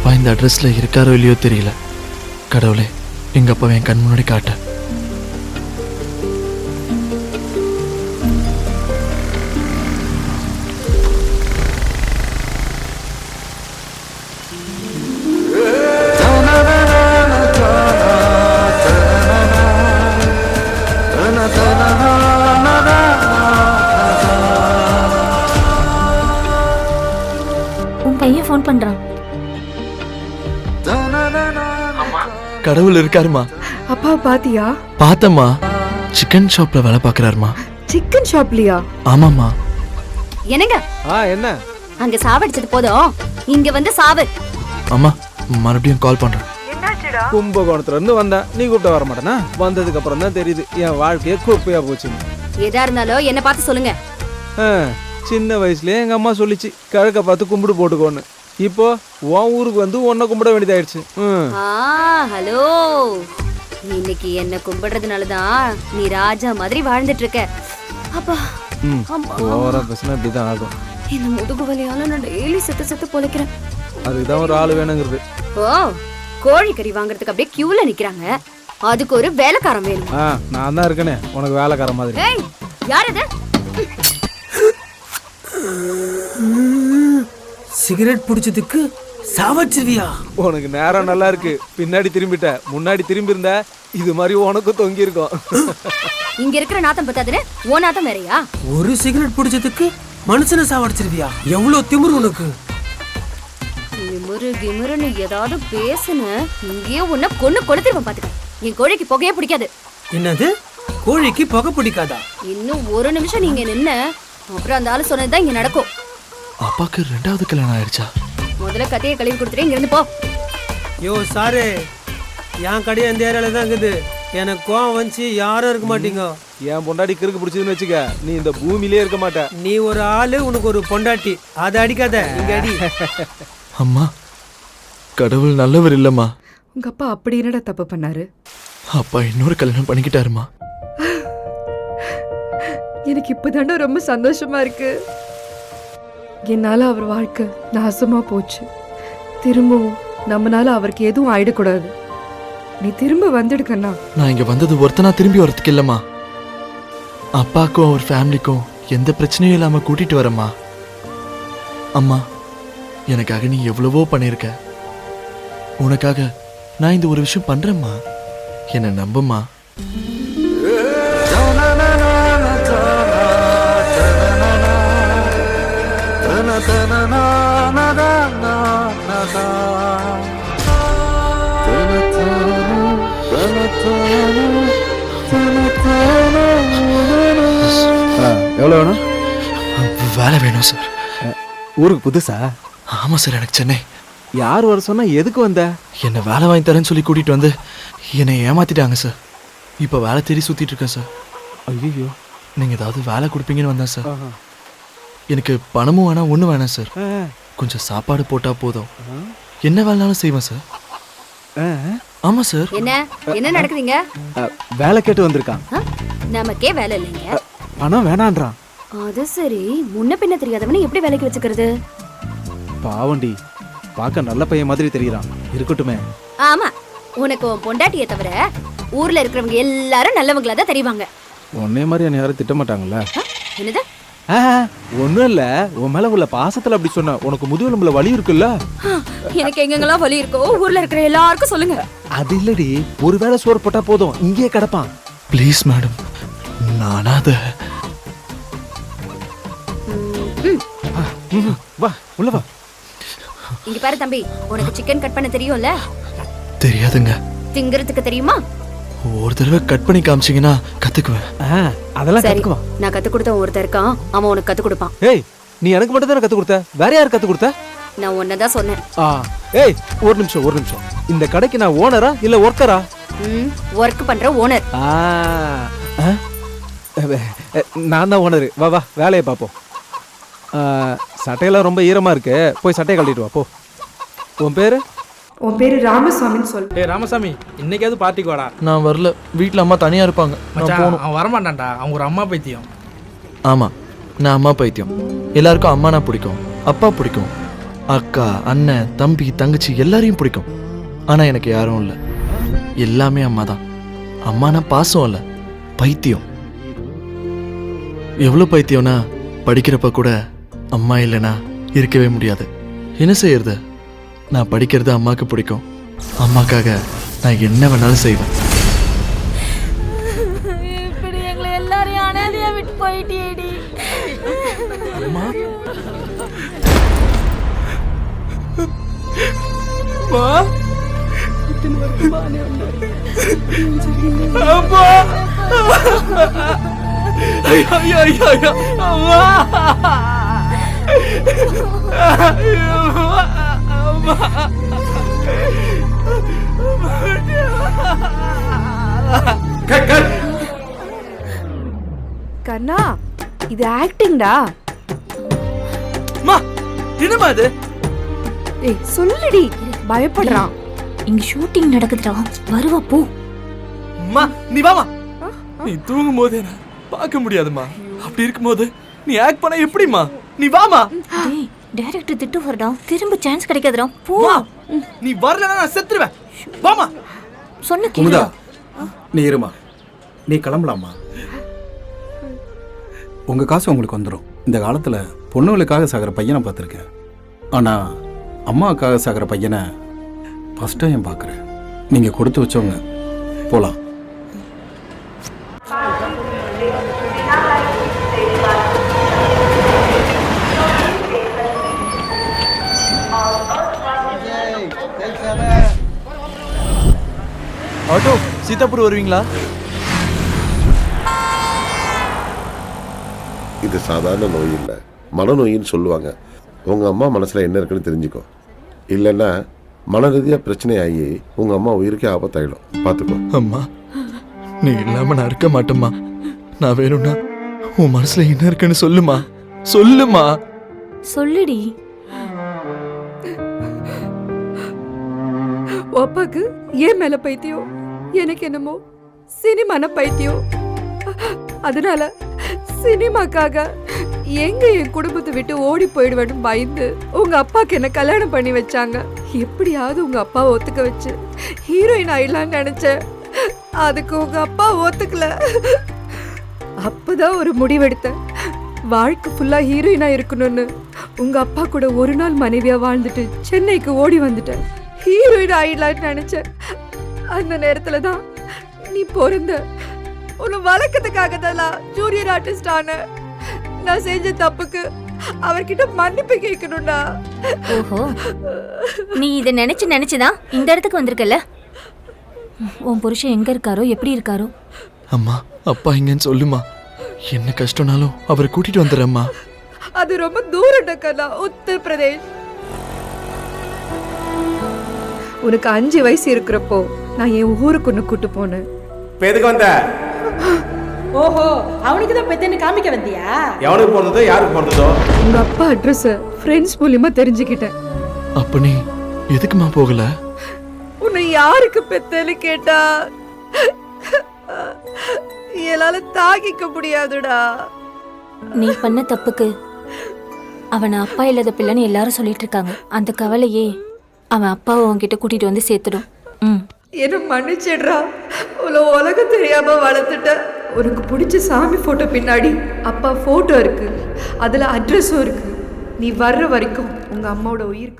அப்பா இந்த அட்ரஸ்ல இருக்காரோ இல்லையோ தெரியல. கடவுளே, எங்க அப்பாவை என் கண் முன்னாடி காட்ட. பையன் ஃபோன் பண்றான். கடவுள் இருக்காருமா. அப்பா பாத்தியா? பார்த்தம்மா. சிக்கன் ஷாப்ல வேலை பாக்குறாருமா. சிக்கன் ஷாப்லயா? ஆமாம்மா. என்னங்க? என்ன? அங்க சாவடிச்சது போதும், இங்க வந்து சாவு. அம்மா, மறுபடியும் கால் பண்றேன். கும்பகோணத்துல இருந்து வந்தா நீ கூப்பிட்ட வர மாட்டேனா? வந்ததுக்கு அப்புறம் தான் தெரியுது என் வாழ்க்கையே குப்பையா போச்சுன்னு. எதா இருந்தாலும் என்ன பார்த்து சொல்லுங்க. சின்ன வயசுலயே எங்க அம்மா சொல்லிச்சு கிழக்க பார்த்து கும்பிடு போட்டுக்கோன்னு. இப்போ உன் ஊருக்கு வந்து உன்னை கும்பிட வேண்டியதாயிடுச்சு. ஹலோ, இன்னைக்கு என்ன கும்பிடுறதுனாலதான் நீ ராஜா மாதிரி வாழ்ந்துட்டு இருக்க. அப்பா ஓவரா பேசினா இப்படிதான் ஆகும். இந்த முதுகு வலியால நான் டெய்லி செத்து செத்து பொழைக்கிறேன். அதுக்குதான் ஒரு ஆள் வேணுங்கிறது. ஓ, கோழிக்கறி வாங்குறதுக்கு அப்படியே கியூல நிக்கிறாங்க. அதுக்கு ஒரு வேலைக்காரன் வேணும். நான் தான் இருக்கனே உனக்கு வேலைக்காரன் மாதிரி. ஏய், யார் அது? சிகரெட் பிடிச்சதுக்கு சாவச்சிருவியா? உனக்கு நேரம் நல்லா இருக்கு, பின்னாடி திரும்பிட்ட. முன்னாடி திரும்பி இருந்த இது மாதிரி உனக்கும் தொங்கி இருக்கும். இங்க இருக்கிற நாத்தம் பத்தாதுன்னு ஓ நாத்தம் வேறையா? ஒரு சிகரெட் பிடிச்சதுக்கு மனுஷனை சாவடிச்சிருவியா? எவ்வளவு திமிரு உனக்கு! திமிரு கிமிருன்னு ஏதாவது பேசுன இங்கேயே உன்னை கொன்னு கொளுத்திருவேன் பாத்துக்க. என் கோழிக்கு புகையே பிடிக்காது. என்னது? கோழிக்கு புகை பிடிக்காதா? இன்னும் ஒரு நிமிஷம் நீங்க நின்ன அப்புறம் அந்த ஆளு சொன்னதுதான் இங்க நடக்கும். அப்பாக்கு 2வது கல்யாணம் ஆயிடுச்சா? முதல்ல கதையை கழுவி கொடுத்துட்டு இங்க இருந்து போ. யோ சாரு, என் கடையை இந்த ஏரியால தான் இருக்குது. எனக்கு கோவம் வந்துச்சு யாரும் இருக்க மாட்டீங்க. என் பொண்டாட்டி கிறுக்கு பிடிச்சதுன்னு வச்சுக்க, நீ இந்த பூமியிலே இருக்க மாட்ட. நீ ஒரு ஆளு, உனக்கு ஒரு பொண்டாட்டி. அதை அடிக்காத, இங்க அடி. அம்மா, கடவுள் நல்லவர் இல்லம்மா. உங்க அப்பா அப்படி என்னடா தப்பு பண்ணாரு? அப்பா இன்னொரு கல்யாணம் பண்ணிக்கிட்டாருமா. எனக்கு இப்பதாண்டா ரொம்ப சந்தோஷமா இருக்கு. என்னால அவர் வாழ்க்கை நாசமா போச்சு. திரும்பவும் நம்மனால அவருக்கு எதுவும் ஆயிடக்கூடாது. நீ திரும்ப வந்துடுக்கண்ணா. நான் இங்க வந்தது ஒருத்தனா திரும்பி வரதுக்கு இல்லம்மா. அப்பாக்கும் அவர் ஃபேமிலிக்கும் எந்த பிரச்சனையும் இல்லாம கூட்டிட்டு வரம்மா. அம்மா, எனக்காக நீ எவ்வளவோ பண்ணிருக்க. உனக்காக நான் இந்த ஒரு விஷயம் பண்றேம்மா. என்ன நம்புமா. எவ்வளோ வேணும்? வேலை வேணும் சார். ஊருக்கு புதுசா? ஆமா சார், எனக்கு சென்னை. யார் வர சொன்னா? எதுக்கு வந்த? என்னை வேலை வாங்கி தரேன்னு சொல்லி கூட்டிட்டு வந்து என்னை ஏமாத்திட்டாங்க சார். இப்போ வேலை தேடி சுத்திட்டு இருக்கேன் சார். ஐயோ, நீங்க ஏதாவது வேலை கொடுப்பீங்கன்னு வந்தேன் சார். எனக்கு பணமும் வேணாம், ஒன்றும் வேணாம் சார். கொஞ்சம் சாப்பாடு போட்டா போதும். என்ன வேலைனாலும் செய்வேன் சார். ஆமா சார். என்ன என்ன நடக்குதுங்க? வேலை கேட்டு வந்திருக்கான். நமக்கே வேலை இல்லைங்க. பணம் வேணான்றான். அது சரி, முன்ன பின்ன தெரியாதவனை எப்படி வேலைக்கு வச்சுக்கிறது? பாவண்டி, பார்க்க நல்ல பையன் மாதிரி தெரியறான். இருக்கட்டுமே. ஆமா, உனக்கு உன் பொண்டாட்டியை தவிர ஊர்ல இருக்கிறவங்க எல்லாரும் நல்லவங்களா தான் தெரிவாங்க. உன்னே மாதிரி என்ன யாரும் திட்ட மாட்டாங்கல்ல? என்னது? ஒன்றும் இல்லை, உன் மேலே உள்ள பாசத்தில் அப்படி சொன்ன. உனக்கு முதுகெலும்புல வலி இருக்குல்ல? எனக்கு எங்கெங்கெல்லாம் வலி இருக்கோ ஊர்ல இருக்கிற எல்லாருக்கும் சொல்லுங்க. அது இல்லடி, ஒரு வேளை சோறு போட்டா போதும், இங்கேயே கிடப்பான். ப்ளீஸ் மேடம், நானா அதை. வா உள்ள வா. இங்க பாரு தம்பி, உனக்கு சிக்கன் கட் பண்ண தெரியும்ல? தெரியாதுங்க. திங்கிறதுக்கு தெரியுமா? ஒரு தடவை கட் பண்ணி காமிச்சிங்கன்னா கத்துக்குவேன். அதெல்லாம் கத்துக்குவா. நான் கத்து கொடுத்த ஒருத்தர் இருக்கான், அவன் உனக்கு கத்து கொடுப்பான். ஏய், நீ எனக்கு மட்டும் தானே கத்து கொடுத்த, வேற யாரு கத்து கொடுத்த? நான் ஒன்னதான் சொன்னேன். ஏய், ஒரு நிமிஷம். இந்த கடைக்கு நான் ஓனரா இல்ல ஒர்க்கரா? ஒர்க் பண்ற ஓனர். நான் தான் ஓனரு. வா வா, வேலையை பார்ப்போம். சட்டையெல்லாம் ரொம்ப ஈரமா இருக்கு, போய் சட்டையை கழட்டிட்டு வா போ. உன் பேரு? உன் பேரு ராமசாமின்னு சொல். ஏய் ராமசாமி, இன்னைக்காவது பார்ட்டிக்கு வாடா. நான் வரல, வீட்டில் அம்மா தனியா இருப்பாங்க. நான் போகணும். அவன் வரமாட்டான்டா, அவங்க ஒரு அம்மா பைத்தியம். ஆமா, நான் அம்மா பைத்தியம். எல்லாருக்கும் அம்மானா பிடிக்கும், அப்பா பிடிக்கும். அக்கா அண்ணன் தம்பி தங்கச்சி எல்லாரையும் பிடிக்கும். ஆனா எனக்கு யாரும் இல்லை. எல்லாமே அம்மா தான். அம்மானா பாசம் இல்லை, பைத்தியம். எவ்வளோ பைத்தியம்னா படிக்கிறப்ப கூட அம்மா இல்லைனா இருக்கவே முடியாது. என்ன செய்யறது? நான் படிக்கிறது அம்மாவுக்கு பிடிக்கும். அம்மாக்காக நான் என்ன வேணாலும் செய்வேன். இப்படி எங்களை எல்லாரையும் அனாதையா விட்டு போயிட்டேடி. அம்மா கண்ணா, இது ஆக்டிங்டா. என்னமா இது? ஏய் சொல்லுடி, பயப்படுறான். இங்க ஷூட்டிங் நடக்குதுடா, வருவா போ. அம்மா நீ வாமா. நீ தூங்கும் போதே நான் பார்க்க முடியாதுமா. அப்படி இருக்கும்போது நீ ஆக்ட் பண்ண எப்படிமா? நீ வாமா. டேய் டைரக்டர் திட்டு வரடா, திரும்ப சான்ஸ் கிடைக்காதுடா, போ. நீ வரலனா நான் செத்துருவேன். வாமா. சொன்ன குமுதா, கேளுடா. நீ இருமா, நீ கிளம்பலாமா? உங்கள் காசு உங்களுக்கு வந்துடும். இந்த காலத்தில் பொண்ணுகளுக்காக சாகிற பையனை பார்த்துருக்கேன், ஆனால் அம்மாவுக்காக சாகிற பையனை ஃபஸ்ட் டைம் பார்க்குறேன். நீங்கள் கொடுத்து வச்சவங்க, போகலாம். ஆட்டோ சீதாப்பூர் வருவீங்களா? இது சாதாரண நோய் இல்லை, மனநோயின்னு சொல்லுவாங்க. உங்கள் அம்மா மனசில் என்ன இருக்குன்னு தெரிஞ்சுக்கோ. இல்லைன்னா மன ரீதியாக பிரச்சனை ஆகி உங்கள் அம்மா உயிருக்கே ஆபத்தாயிடும். பார்த்துக்கோ. அம்மா நீ இல்லாம நான் இருக்க மாட்டேம்மா. நான் வேணும்னா உன் மனசுல என்ன இருக்குன்னு சொல்லுமா, சொல்லுமா. சொல்லுடி. அப்பாக்கு ஏன் மேல பைத்தியம், எனக்கு என்னமோ சினிமான பைத்தியம். அதனால சினிமாக்காக எங்க என் குடும்பத்தை விட்டு ஓடி போயிடுவேன்னு பயந்து உங்க அப்பாக்கு என்ன கல்யாணம் பண்ணி வச்சாங்க. எப்படியாவது உங்க அப்பாவை ஒத்துக்க வச்சு ஹீரோயின் ஆயிடலான்னு நினைச்சேன். அதுக்கு உங்க அப்பா ஒத்துக்கல. அப்பதான் ஒரு முடிவெடுத்தேன், வாழ்க்கை ஃபுல்லா ஹீரோயினா இருக்கணும்னு. உங்க அப்பா கூட ஒரு நாள் மனைவியா வாழ்ந்துட்டு சென்னைக்கு ஓடி வந்துட்டேன். ஹீரோயின் ஆயிடலான்னு நினைச்சேன். அந்த நேரத்துல தான் நீ பிறந்த. உன்னை வளர்க்கறதுக்காக தான் ஜூனியர் ஆர்டிஸ்ட் ஆன. நான் செஞ்ச தப்புக்கு அவர்கிட்ட மன்னிப்பு கேட்கணும்டா. ஓஹோ, நீ இதை நினைச்சுதான் இந்த இடத்துக்கு வந்திருக்கல. உன் புருஷன் எங்க இருக்காரோ, எப்படி இருக்காரோ? அம்மா அப்பா எங்கன்னு சொல்லுமா. என்ன கஷ்டம்னாலும் அவரை கூட்டிட்டு வந்துடுறேம்மா. அது ரொம்ப தூரம் கண்ணா, உத்தரப்பிரதேஷ். உனக்கு 5 வயசு இருக்கிறப்போ நான் என் ஊருக்கு ஒன்று கூட்டு போனேன். எதுக்கு வந்த? ஓஹோ, அவனுக்கு தான் பெத்தன்னு காமிக்க வந்தியா? எவனுக்கு போனதோ யாருக்கு போனதோ? உங்க அப்பா அட்ரஸ் ஃப்ரெண்ட்ஸ் மூலியமா தெரிஞ்சுக்கிட்டேன். அப்ப நீ எதுக்குமா போகல? உன்னை யாருக்கு பெத்தன்னு கேட்டா என்னால தாங்கிக்க முடியாதுடா. நீ பண்ண தப்புக்கு அவனை அப்பா இல்லாத பிள்ளைன்னு எல்லாரும் சொல்லிட்டு இருக்காங்க. அந்த கவலையே அவன் அப்பாவை உன்கிட்ட கூட்டிட்டு வந்து சேர்த்துடும். என்ன மன்னிச்சிடுறா, உலகம் தெரியாம வளர்த்துட்ட. உனக்கு பிடிச்ச சாமி போட்டோ பின்னாடி அப்பா போட்டோ இருக்கு, அதுல அட்ரஸும் இருக்கு. நீ வர்ற வரைக்கும் உங்க அம்மாவோட உயிர்